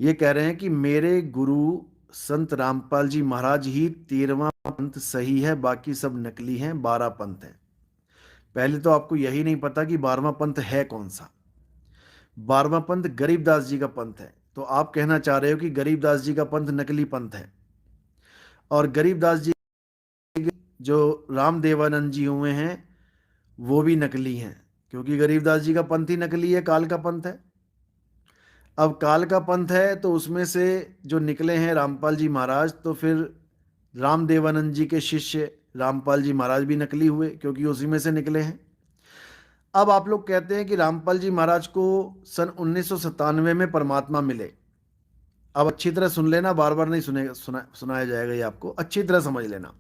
ये कह रहे हैं कि मेरे गुरु संत रामपाल जी महाराज ही 13वां पंथ सही है, बाकी सब नकली हैं, 12 पंथ हैं। पहले तो आपको यही नहीं पता कि 12वां पंथ है कौन सा। 12वां पंथ गरीबदास जी का पंथ है। तो आप कहना चाह रहे हो कि गरीबदास जी का पंथ नकली पंथ है, और गरीबदास जी जो रामदेवानंद जी हुए हैं वो भी नकली हैं, क्योंकि गरीबदास जी का पंथ ही नकली है, काल का पंथ है। अब काल का पंथ है तो उसमें से जो निकले हैं रामपाल जी महाराज, तो फिर रामदेवानंद जी के शिष्य रामपाल जी महाराज भी नकली हुए, क्योंकि उसी में से निकले हैं। अब आप लोग कहते हैं कि रामपाल जी महाराज को सन 1997 में परमात्मा मिले। अब अच्छी तरह सुन लेना, बार बार नहीं सुनाया जाएगा, ये आपको अच्छी तरह समझ लेना।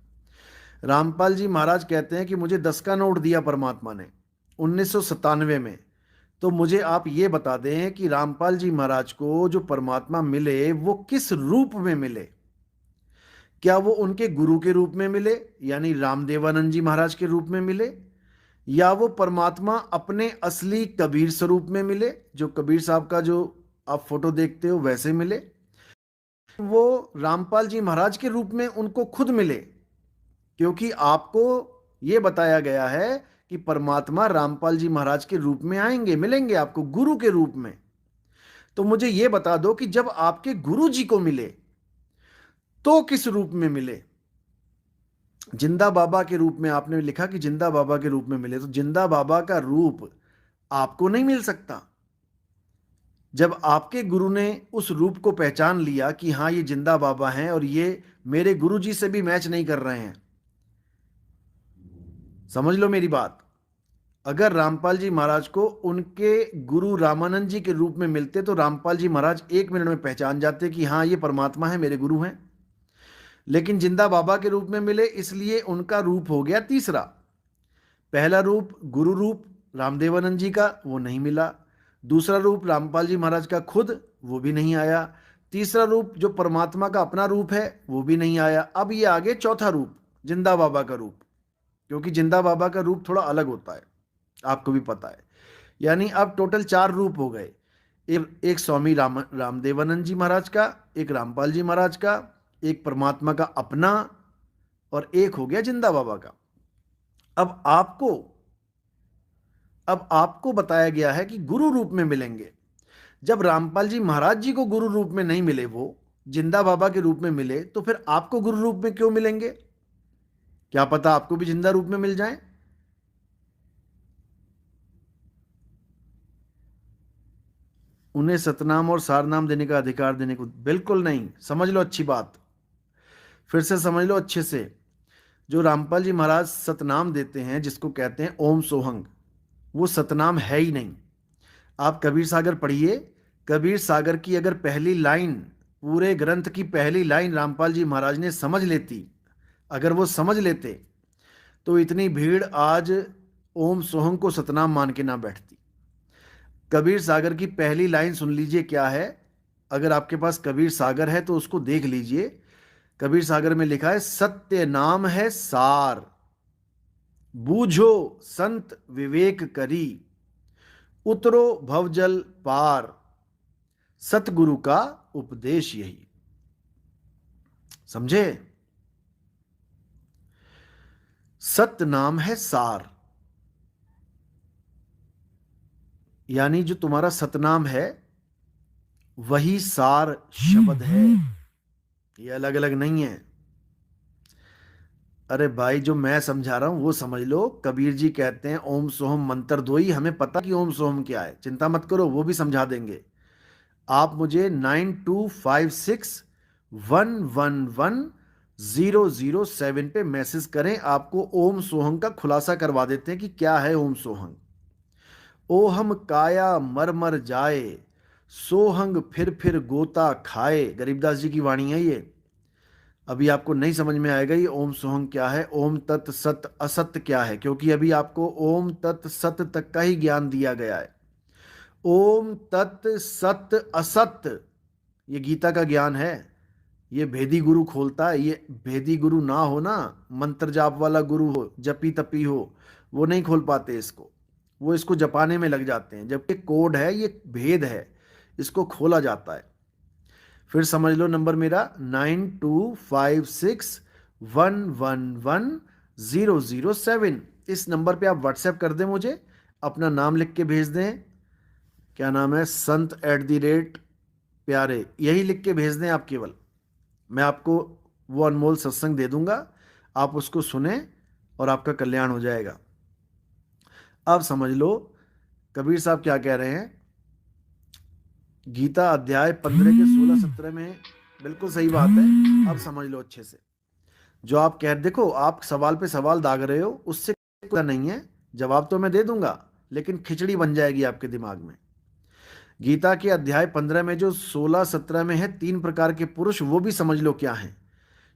रामपाल जी महाराज कहते हैं कि मुझे 10 का नोट दिया परमात्मा ने 1997 में। तो मुझे आप ये बता दें कि रामपाल जी महाराज को जो परमात्मा मिले वो किस रूप में मिले। क्या वो उनके गुरु के रूप में मिले, यानी रामदेवानंद जी महाराज के रूप में मिले, या वो परमात्मा अपने असली कबीर स्वरूप में मिले, जो कबीर साहब का जो आप फोटो देखते हो वैसे मिले, वो रामपाल जी महाराज के रूप में उनको खुद मिले। क्योंकि आपको ये बताया गया है कि परमात्मा रामपाल जी महाराज के रूप में आएंगे, मिलेंगे आपको गुरु के रूप में। तो मुझे ये बता दो कि जब आपके गुरु जी को मिले तो किस रूप में मिले। जिंदा बाबा के रूप में आपने लिखा कि जिंदा बाबा के रूप में मिले, तो जिंदा बाबा का रूप आपको नहीं मिल सकता। जब आपके गुरु ने उस रूप को पहचान लिया कि हाँ ये जिंदा बाबा हैं और ये मेरे गुरु जी से भी मैच नहीं कर रहे हैं, समझ लो मेरी बात। अगर रामपाल जी महाराज को उनके गुरु रामानंद जी के रूप में मिलते तो रामपाल जी महाराज 1 मिनट में पहचान जाते कि हाँ ये परमात्मा है, मेरे गुरु हैं। लेकिन जिंदा बाबा के रूप में मिले, इसलिए उनका रूप हो गया तीसरा। पहला रूप गुरु रूप रामदेवानंद जी का, वो नहीं मिला। दूसरा रूप रामपाल जी महाराज का खुद, वो भी नहीं आया। तीसरा रूप जो परमात्मा का अपना रूप है, वो भी नहीं आया। अब ये आगे चौथा रूप, जिंदा बाबा का रूप। क्योंकि जिंदा बाबा का रूप थोड़ा अलग होता है, आपको भी पता है। यानी अब टोटल 4 रूप हो गए। एक स्वामी रामदेवानंद जी महाराज का, एक रामपाल जी महाराज का, एक परमात्मा का अपना, और एक हो गया जिंदा बाबा का। अब आपको अब आपको बताया गया है कि गुरु रूप में मिलेंगे। जब रामपाल जी महाराज जी को गुरु रूप में नहीं मिले, वो जिंदा बाबा के रूप में मिले, तो फिर आपको गुरु रूप में क्यों मिलेंगे? क्या पता आपको भी जिंदा रूप में मिल जाए। उन्हें सतनाम और सारनाम देने का अधिकार देने को बिल्कुल नहीं। समझ लो अच्छी बात, फिर से समझ लो अच्छे से। जो रामपाल जी महाराज सतनाम देते हैं, जिसको कहते हैं ओम सोहंग, वो सतनाम है ही नहीं। आप कबीर सागर पढ़िए। कबीर सागर की अगर पहली लाइन, पूरे ग्रंथ की पहली लाइन रामपाल जी महाराज ने समझ लेती, अगर वो समझ लेते, तो इतनी भीड़ आज ओम सोहंग को सतनाम मान के ना बैठती। कबीर सागर की पहली लाइन सुन लीजिए क्या है। अगर आपके पास कबीर सागर है तो उसको देख लीजिए। कबीर सागर में लिखा है, सत्य नाम है सार, बूझो संत विवेक करी, उतरो भवजल पार, सतगुरु का उपदेश यही। समझे? सत्य नाम है सार, यानी जो तुम्हारा सतनाम है वही सार शब्द है, ये अलग अलग नहीं है। अरे भाई, जो मैं समझा रहा हूं वो समझ लो। कबीर जी कहते हैं ओम सोहम मंत्र दो ही, हमें पता कि ओम सोहम क्या है, चिंता मत करो, वो भी समझा देंगे। आप मुझे 9256111007 पे मैसेज करें, आपको ओम सोहम का खुलासा करवा देते हैं कि क्या है ओम सोहम। ओहम काया मर मर जाए, सोहंग फिर गोता खाए, गरीबदास जी की वाणी है ये। अभी आपको नहीं समझ में आएगा ये ओम सोहम क्या है, ओम तत् सत असत क्या है, क्योंकि अभी आपको ओम तत् सत तक का ही ज्ञान दिया गया है। ओम तत् सत असत ये गीता का ज्ञान है। ये भेदी गुरु खोलता है। ये भेदी गुरु ना हो ना, मंत्र जाप वाला गुरु हो, जपी तपी हो, वो नहीं खोल पाते इसको। वो इसको जपाने में लग जाते हैं, जबकि कोड है, ये भेद है, इसको खोला जाता है। फिर समझ लो नंबर मेरा 9256111007। इस नंबर पे आप व्हाट्सएप कर दें, मुझे अपना नाम लिख के भेज दें। क्या नाम है? संत@प्यारे, यही लिख के भेज दें आप केवल। मैं आपको वो अनमोल सत्संग दे दूंगा, आप उसको सुने और आपका कल्याण हो जाएगा। अब समझ लो कबीर साहब क्या कह रहे हैं। गीता अध्याय 15 के 16-17 में, बिल्कुल सही बात है। अब समझ लो अच्छे से। जो आप देखो, आप सवाल पे सवाल दाग रहे हो, उससे कोई नहीं है। जवाब तो मैं दे दूंगा, लेकिन खिचड़ी बन जाएगी आपके दिमाग में। गीता के अध्याय 15 में जो 16-17 में है, 3 प्रकार के पुरुष, वो भी समझ लो क्या है।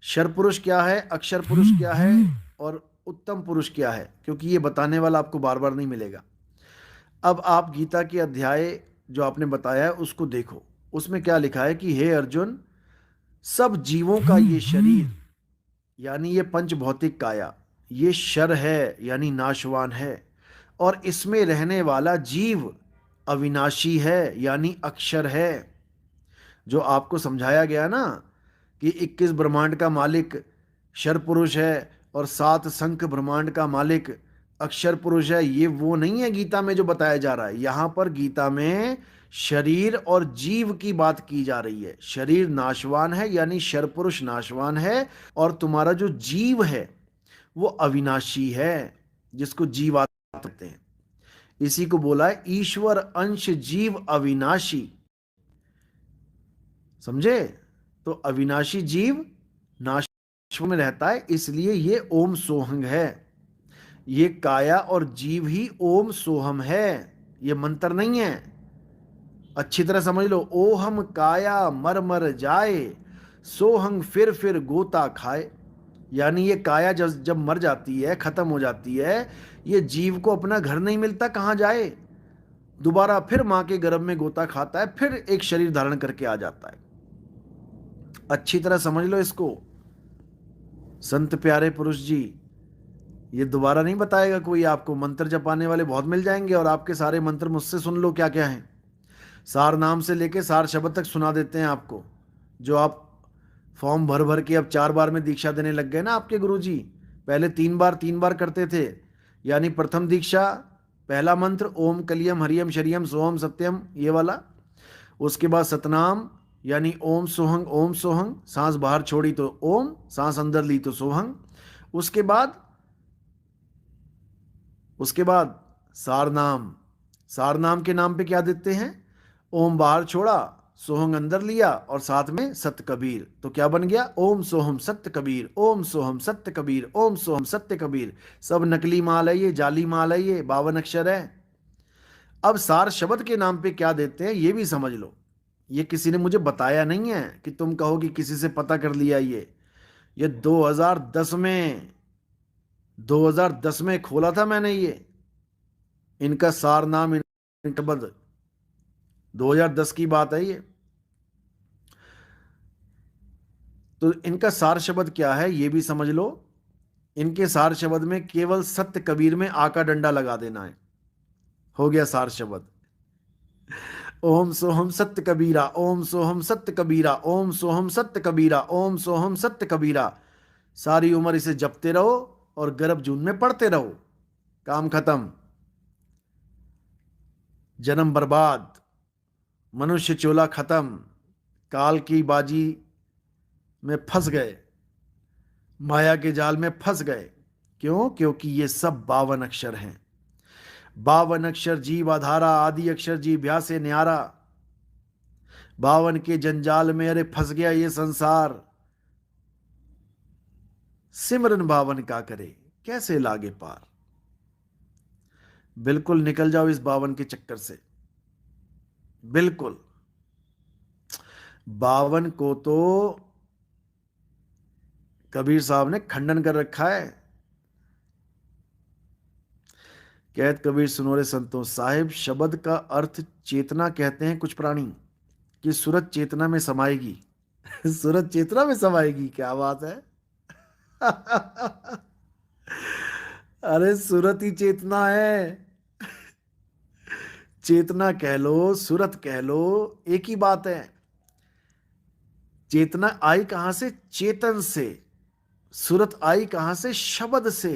क्षर पुरुष क्या है, अक्षर पुरुष क्या है, और उत्तम पुरुष क्या है, क्योंकि ये बताने वाला आपको बार बार नहीं मिलेगा। अब आप गीता के अध्याय जो आपने बताया है उसको देखो। उसमें क्या लिखा है कि हे अर्जुन, सब जीवों का ये शरीर यानी ये पंच भौतिक काया, ये शर है यानी नाशवान है, और इसमें रहने वाला जीव अविनाशी है यानी अक्षर है। जो आपको समझाया गया ना कि 21 ब्रह्मांड का मालिक क्षर पुरुष है और 7 संख ब्रह्मांड का मालिक अक्षर पुरुष है, ये वो नहीं है गीता में जो बताया जा रहा है। यहां पर गीता में शरीर और जीव की बात की जा रही है। शरीर नाशवान है यानी क्षर पुरुष नाशवान है, और तुम्हारा जो जीव है वो अविनाशी है, जिसको जीवात्मा कहते हैं। इसी को बोला है ईश्वर अंश जीव अविनाशी। समझे? तो अविनाशी जीव नाश में रहता है, इसलिए ये ओम सोहंग है। ये काया और जीव ही ओम सोहम है, ये मंत्र नहीं है। अच्छी तरह समझ लो। ओहम काया मर मर जाए, सोहंग फिर गोता खाए। यानी ये काया जब जब मर जाती है, खत्म हो जाती है, ये जीव को अपना घर नहीं मिलता, कहाँ जाए? दोबारा फिर मां के गर्भ में गोता खाता है, फिर एक शरीर धारण करके आ जाता है। अच्छी तरह समझ लो इसको। संत प्यारे पुरुष जी, ये दोबारा नहीं बताएगा कोई आपको। मंत्र जपाने वाले बहुत मिल जाएंगे, और आपके सारे मंत्र मुझसे सुन लो क्या क्या हैं। सार नाम से लेके सार शब्द तक सुना देते हैं आपको। जो आप फॉर्म भर भर के अब 4 बार में दीक्षा देने लग गए ना आपके गुरुजी। पहले 3 बार करते थे। यानी प्रथम दीक्षा, पहला मंत्र ओम कलियम हरियम शरियम सोहम सत्यम, ये वाला। उसके बाद सतनाम यानी ओम सोहंग, सांस बाहर छोड़ी तो ओम, सांस अंदर ली तो सोहंग। उसके बाद सारनाम। सारनाम के नाम पे क्या देते हैं? ओम बाहर छोड़ा, सोहंग अंदर लिया, और साथ में सत्य कबीर। तो क्या बन गया? ओम सोहम सत्य कबीर, ओम सोहम सत्य कबीर, ओम सोहम सत्य कबीर। सब नकली माल है ये, जाली माल है ये, 52 अक्षर है। अब सार शब्द के नाम पे क्या देते हैं ये भी समझ लो। ये किसी ने मुझे बताया नहीं है कि तुम कहो कि किसी से पता कर लिया। ये 2010 में खोला था मैंने ये। इनका सार नाम, इनका शब्द 2010 की बात है ये। तो इनका सार शब्द क्या है ये भी समझ लो। इनके सार शब्द में केवल सत्य कबीर में आ का डंडा लगा देना है, हो गया सार शब्द। ओम सोहम सत्य कबीरा, ओम सोहम सत्य कबीरा, ओम सोहम सत्य कबीरा, ओम सोहम सत्य कबीरा। सारी उम्र इसे जपते रहो और गर्भ जून में पढ़ते रहो। काम खत्म, जन्म बर्बाद, मनुष्य चोला खत्म, काल की बाजी में फंस गए, माया के जाल में फंस गए। क्यों? क्योंकि ये सब 52 अक्षर हैं। 52 अक्षर जीव आधारा, आदि अक्षर जीव भ्या से न्यारा। 52 के जंजाल में अरे फंस गया ये संसार। सिमरन 52 का करे, कैसे लागे पार। बिल्कुल निकल जाओ इस 52 के चक्कर से, बिल्कुल। 52 को तो कबीर साहब ने खंडन कर रखा है। कहत कबीर सुनो रे संतों, साहिब शब्द का अर्थ चेतना कहते हैं कुछ प्राणी, कि सूरत चेतना में समाएगी। सूरत चेतना में समाएगी, क्या बात है। अरे सूरत ही चेतना है। चेतना कह लो, सूरत कह लो, एक ही बात है। चेतना आई कहां से? चेतन से। सूरत आई कहां से? शब्द से।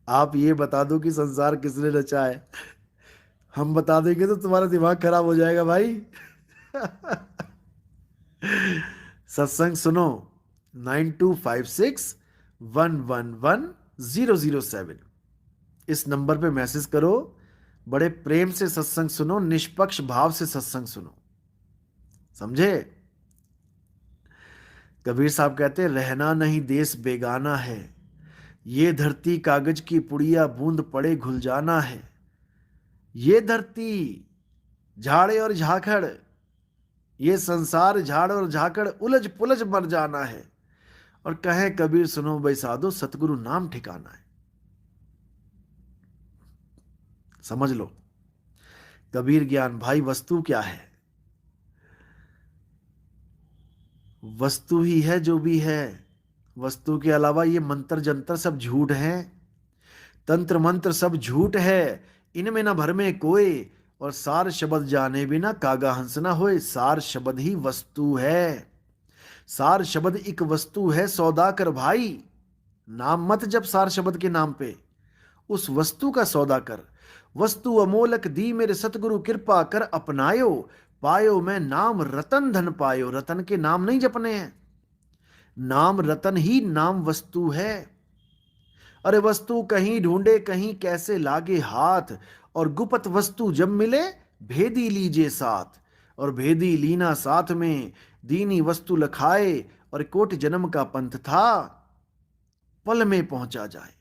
आप ये बता दो कि संसार किसने रचा है, हम बता देंगे तो तुम्हारा दिमाग खराब हो जाएगा भाई। सत्संग सुनो। 9256 111 007, इस नंबर पे मैसेज करो। बड़े प्रेम से सत्संग सुनो, निष्पक्ष भाव से सत्संग सुनो, समझे? कबीर साहब कहते हैं, रहना नहीं देश बेगाना है, ये धरती कागज की पुड़िया, बूंद पड़े घुल जाना है। ये धरती झाड़े और झाखड़, ये संसार झाड़ और झाकड़, उलझ पुलझ मर जाना है। और कहे कबीर, सुनो भाई साधो, सतगुरु नाम ठिकाना है। समझ लो। कबीर ज्ञान भाई, वस्तु क्या है? वस्तु ही है जो भी है। वस्तु के अलावा ये मंत्र जंतर सब झूठ हैं, तंत्र मंत्र सब झूठ है, इनमें न भर में कोई। और सार शब्द जाने बिना कागा हंस न होए, सार शब्द ही वस्तु है। सार शब्द एक वस्तु है, सौदा कर भाई। नाम मत जब सार शब्द के नाम पे, उस वस्तु का सौदा कर। वस्तु अमोलक दी मेरे सतगुरु, कृपा कर अपनायो। पायो मैं नाम रतन धन पायो, रतन के नाम नहीं जपने हैं, नाम रतन ही नाम वस्तु है। अरे वस्तु कहीं ढूंढे कहीं कैसे लागे हाथ, और गुपत वस्तु जब मिले भेदी लीजे साथ। और भेदी लीना साथ में दीनी वस्तु लखाए, और कोट जन्म का पंथ था पल में पहुंचा जाए।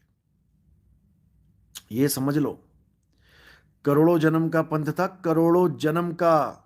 ये समझ लो, करोड़ों जन्म का पंथ था, करोड़ों जन्म का।